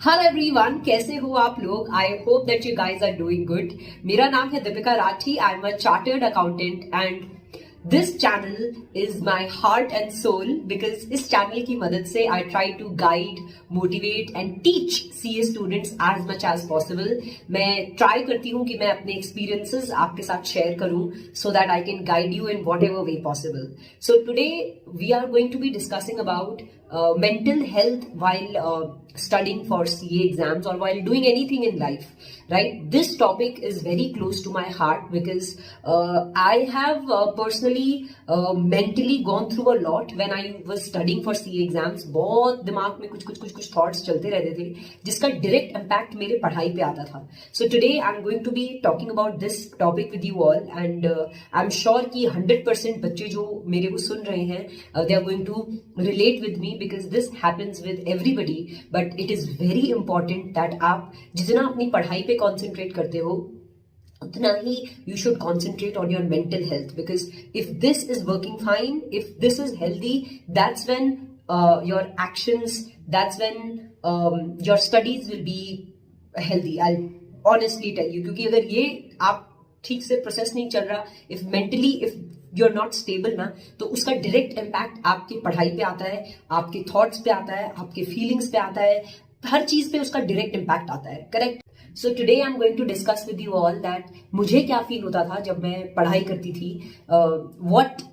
Hello everyone, कैसे हो आप लोग? I hope that you guys are doing good. मेरा नाम है Deepika Rathi. I am a chartered accountant and this channel is my heart and soul because इस चैनल की मदद से I try to guide, motivate and teach CA students as much as possible. मैं try करती हूँ कि मैं अपने एक्सपीरियंसेस आपके साथ शेयर करूँ so that I can guide you in whatever way possible. So today we are going to be discussing about mental health while studying for CA exams or while doing anything in life, right? This topic is very close to my heart because I have personally mentally gone through a lot when I was studying for CA exams. बहुत दिमाग में कुछ thoughts चलते रहते थे जिसका direct impact मेरे पढ़ाई पे आता था. So today I'm going to be talking about this topic with you all and I'm sure कि 100% बच्चे जो मेरे को सुन रहे हैं they are going to relate with me because this happens with everybody, but it is very important that आप जितना अपनी पढ़ाई पे concentrate करते हो उतना ही you should concentrate on your mental health because if this is working fine, if this is healthy, that's when your actions, that's when your studies will be healthy. I'll honestly tell you क्योंकि अगर ये आप ठीक से process नहीं चल रहा, if mentally if you're not stable ना, तो उसका डायरेक्ट इम्पैक्ट आपकी पढ़ाई पे आता है, आपके थॉट्स पे आता है, आपके फीलिंग्स पे आता है, हर चीज पे उसका डायरेक्ट इम्पैक्ट आता है. Correct? So today I am going to discuss with you all that मुझे क्या फील होता था जब मैं पढ़ाई करती थी, what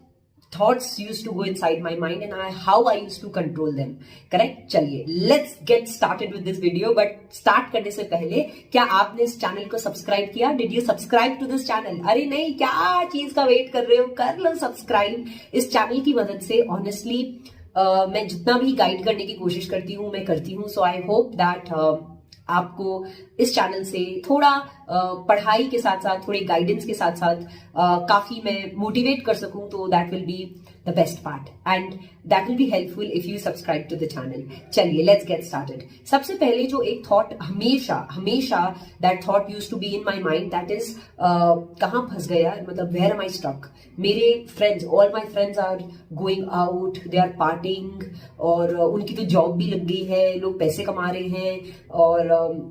thoughts used to go inside my mind and how I used to control them. Correct? चलिए, let's get started with this video. But start करने से पहले क्या आपने इस चैनल को सब्सक्राइब किया? Did you subscribe to this channel? अरे नहीं, क्या चीज का वेट कर रहे हो? कर लो सब्सक्राइब. इस चैनल की मदद से ऑनेस्टली मैं जितना भी गाइड करने की कोशिश करती हूँ मैं करती हूँ. सो आई होप दैट आपको इस चैनल से थोड़ा पढ़ाई के साथ साथ थोड़े गाइडेंस के साथ साथ काफी मैं मोटिवेट कर सकूं, तो that will be the best part and that will be helpful if you subscribe to the channel. चलिए, लेट्स गेट स्टार्टेड. सबसे पहले जो एक थॉट हमेशा that thought used to be in my mind, that is कहाँ फंस गया, मतलब वेयर एम आई स्टक. मेरे friends, all my friends are going out, they are partying और उनकी तो जॉब भी लग गई है, लोग पैसे कमा रहे हैं और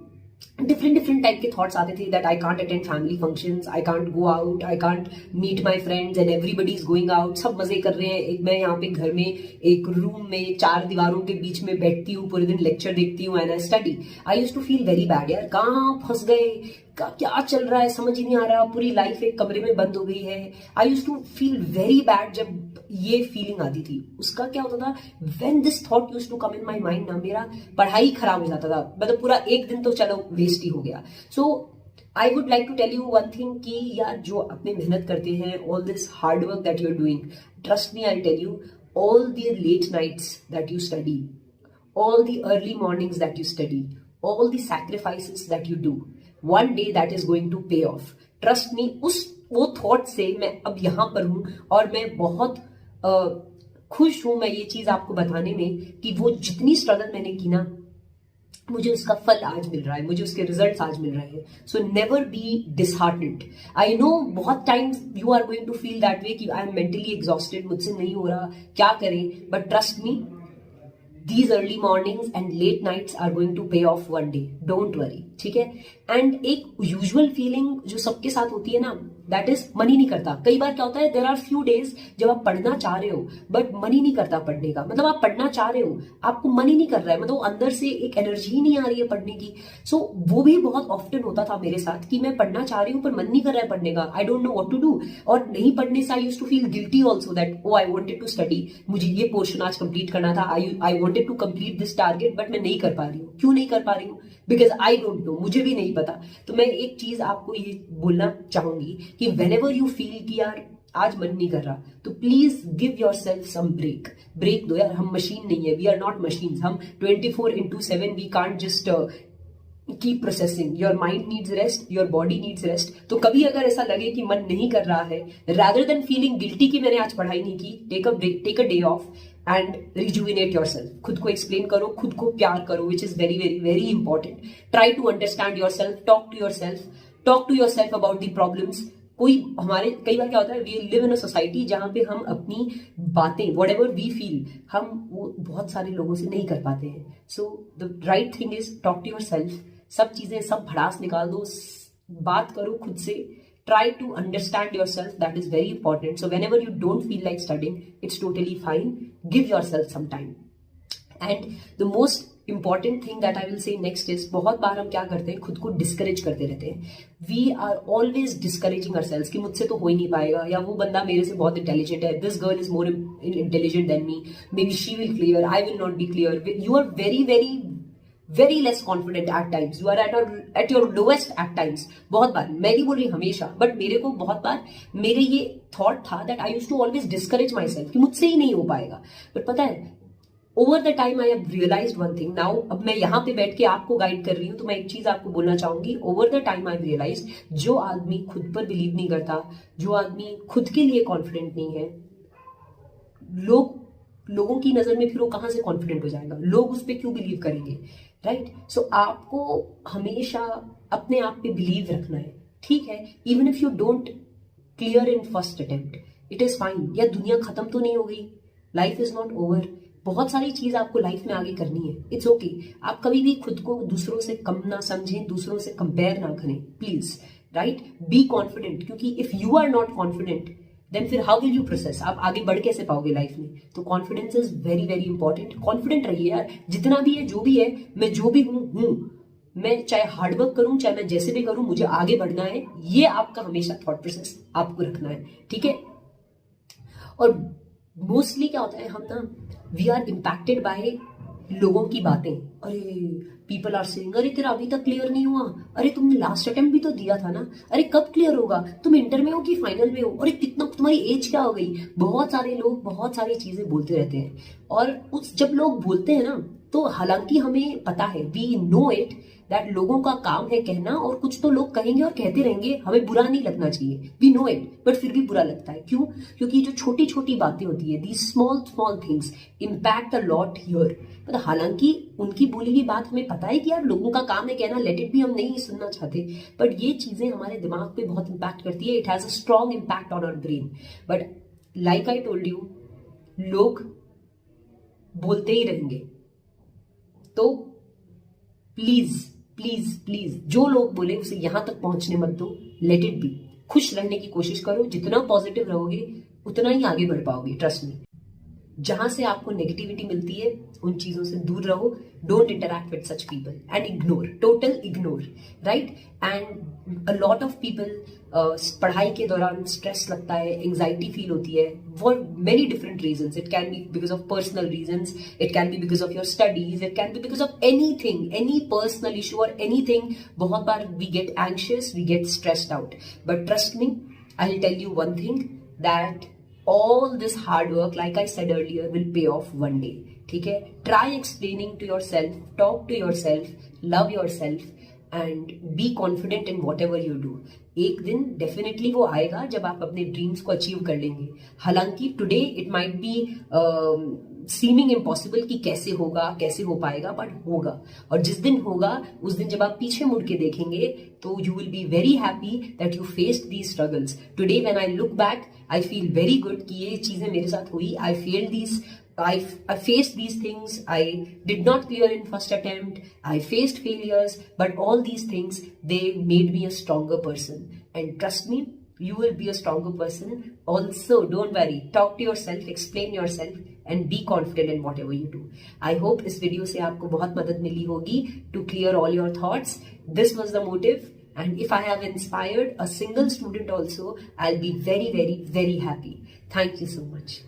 डिफरेंट टाइप के थॉट्स आते थे that I can't attend family functions, I can't go out, I can't meet my friends and everybody is going out. सब मजे कर रहे हैं, मैं यहाँ पे घर में एक रूम में 4 दीवारों के बीच में बैठती हूँ, पूरे दिन लेक्चर देखती हूँ and I study. I used to feel very bad, यार कहाँ फंस गए, क्या चल रहा है समझ ही नहीं आ रहा, पूरी लाइफ एक कमरे में बंद हो गई है. I used to feel very bad जब ये फीलिंग आती थी. उसका क्या होता था, when this thought used to come in my mind ना, मेरा पढ़ाई खराब हो जाता था, मतलब पूरा एक दिन तो चलो वेस्ट ही हो गया. So I would like to tell you one thing कि यार जो अपने मेहनत करते हैं, all this hard work that you are doing, trust me I tell you, all the late nights that you study, all the early mornings that you study, all the sacrifices that you do, one day that is going to pay off. Trust me, वो thought से मैं अब यहां पर हूं और मैं बहुत खुश हूं मैं ये चीज आपको बताने में कि वो जितनी स्ट्रगल मैंने की ना, मुझे उसका फल आज मिल रहा है, मुझे उसके रिजल्ट्स आज मिल रहे हैं. So never be disheartened. I know बहुत times you are going to feel that way कि आई एम मेंटली एग्जॉस्टेड, मुझसे नहीं हो रहा, क्या करें. But trust me, these early mornings and late nights are going to pay off one day. Don't worry. ठीक है? एंड एक यूजुअल फीलिंग जो सबके साथ होती है ना, दैट इज मन ही नहीं करता. कई बार क्या होता है, देयर आर फ्यू डेज जब आप पढ़ना चाह रहे हो बट मन ही नहीं करता पढ़ने का, मतलब आप पढ़ना चाह रहे हो, आपको मन ही नहीं कर रहा है, मतलब अंदर से एक एनर्जी ही नहीं आ रही है पढ़ने की. सो वो भी बहुत ऑफ्टन होता था मेरे साथ कि मैं पढ़ना चाह रही हूँ पर मन नहीं कर रहा है पढ़ने का, I don't know what to do. और नहीं पढ़ने से I used to feel guilty also that oh I wanted to study, मुझे ये पोर्शन आज कंप्लीट करना था, I wanted to complete this target but मैं नहीं कर पा रही हूँ. क्यों नहीं कर पा रही हूँ? बिकॉज आई डोंट नो, मुझे भी नहीं पता. तो मैं एक चीज आपको ये बोलना चाहूंगी कि व्हेनेवर यू फील कि यार आज मन नहीं कर रहा, तो please give yourself some break दो यार. हम मशीन नहीं है, वी आर नॉट मशीन. हम 24/7 we can't just keep processing. Your mind needs rest, your body needs rest. तो कभी अगर ऐसा लगे कि मन नहीं कर रहा है, रादर देन फीलिंग गिल्टी कि मैंने आज पढ़ाई नहीं की, take a break, take a day off and rejuvenate yourself. खुद को एक्सप्लेन करो, खुद को प्यार करो, which is very very very important. Try to understand yourself, talk to yourself about the problems. कोई हमारे कई बार क्या होता है, we live in a society जहां पे हम अपनी बातें वट एवर वी फील हम वो बहुत सारे लोगों से नहीं कर पाते हैं. So the right thing is talk to yourself. सब चीजें सब भड़ास निकाल दो, बात करो खुद से. Try to understand yourself. That is very important. So whenever you don't feel like studying, it's totally fine. Give yourself some time. And the most important thing that I will say next is, बहुत बार हम क्या करते हैं, खुद को discourage करते रहते हैं. We are always discouraging ourselves कि मुझसे तो हो ही नहीं पाएगा, या वो बंदा मेरे से बहुत इंटेलिजेंट है, this girl is more intelligent than me, maybe she will clear, I will not be clear. You are very less confident at times. You are at your lowest at times. बहुत बार, मैं नहीं बोल रही हमेशा, but मेरे को बहुत बार मेरे ये थॉट था that I used to always discourage myself कि मुझसे ही नहीं हो पाएगा. बट पता है, over the time I have realised one thing. Now अब मैं यहाँ पे बैठ के आपको गाइड कर रही हूँ, तो मैं एक चीज आपको बोलना चाहूंगी. Over the time I have realised, जो आदमी खुद पर बिलीव नहीं करता, जो आदमी खुद के लिए कॉन्फिडेंट नहीं है, लोगों की नजर में फिर वो कहां से कॉन्फिडेंट हो जाएगा, लोग उस पर क्यों बिलीव करेंगे, राइट? सो आपको हमेशा अपने आप पे बिलीव रखना है, ठीक है? Even if you don't clear in first attempt, it is fine. या दुनिया खत्म तो नहीं हो गई, लाइफ इज नॉट ओवर. बहुत सारी चीज आपको लाइफ में आगे करनी है, इट्स ओके. आप कभी भी खुद को दूसरों से कम ना समझें, दूसरों से कंपेयर ना करें, प्लीज, राइट? बी कॉन्फिडेंट, क्योंकि if you are not confident then फिर हाउ विल यू प्रोसेस, आप आगे बढ़ कैसे पाओगे लाइफ में? तो confidence is very very important. Confident रहिए यार, जितना भी है, जो भी है, मैं जो भी हूं, मैं चाहे हार्डवर्क करूं, चाहे मैं जैसे भी करूं, मुझे आगे बढ़ना है. ये आपका हमेशा थॉट प्रोसेस आपको रखना है, ठीक है? और मोस्टली क्या होता है, हम ना वी आर इम्पैक्टेड बाय लोगों की बातें. अरे पीपल आर सेइंग, अरे तेरा अभी तक क्लियर नहीं हुआ, अरे तुमने लास्ट अटेम्प्ट भी तो दिया था ना, अरे कब क्लियर होगा, तुम इंटर में हो कि फाइनल में हो, अरे कितना तुम्हारी एज क्या हो गई. बहुत सारे लोग बहुत सारी चीजें बोलते रहते हैं. और जब लोग बोलते हैं ना, तो हालांकि हमें पता है, वी नो इट, दैट लोगों का काम है कहना, और कुछ तो लोग कहेंगे और कहते रहेंगे, हमें बुरा नहीं लगना चाहिए, वी नो इट, बट फिर भी बुरा लगता है. क्यों? क्योंकि जो छोटी छोटी बातें होती है, the small things impact a lot here. मतलब हालांकि उनकी बोली हुई बात हमें पता है कि यार लोगों का काम है कहना, लेट इट भी, हम नहीं सुनना चाहते, बट ये चीजें हमारे दिमाग पे बहुत इम्पैक्ट करती है. It has a strong impact on our brain. But like I told you, लोग बोलते ही रहेंगे. तो प्लीज प्लीज प्लीज, जो लोग बोले उसे यहां तक पहुंचने मत दो, लेट इट बी. खुश रहने की कोशिश करो, जितना पॉजिटिव रहोगे उतना ही आगे बढ़ पाओगे, ट्रस्ट मी. जहां से आपको नेगेटिविटी मिलती है, उन चीजों से दूर रहो. Don't interact with such people and ignore, total ignore, right? And a lot of people, पढ़ाई के दौरान स्ट्रेस लगता है, एंग्जाइटी फील होती है, for many different reasons. It can be because of personal reasons, it can be because of your studies, it can be because of anything, any personal issue और anything. बहुत बार we get anxious, we get stressed out, but trust me, I will tell you one thing, that all this hard work, like I said earlier, will pay off one day. ठीक है? Try explaining to yourself, talk to yourself, love yourself and be confident in whatever you do. एक दिन definitely वो आएगा जब आप अपने dreams को अचीव कर लेंगे. हालांकि today it might be seeming impossible कि कैसे होगा, कैसे हो पाएगा, बट होगा. और जिस दिन होगा, उस दिन जब आप पीछे मुड़ के देखेंगे, तो you will be very happy that you faced these struggles. Today when I look back, I feel very good कि ये चीजें मेरे साथ हुई. I faced these things. I did not clear in first attempt. I faced failures, but all these things, they made me a stronger person. And trust me, you will be a stronger person. Also, don't worry. Talk to yourself, explain yourself, and be confident in whatever you do. I hope इस video से आपको बहुत मदद मिली होगी to clear all your thoughts. This was the motive. And if I have inspired a single student also, I'll be very, very, very happy. Thank you so much.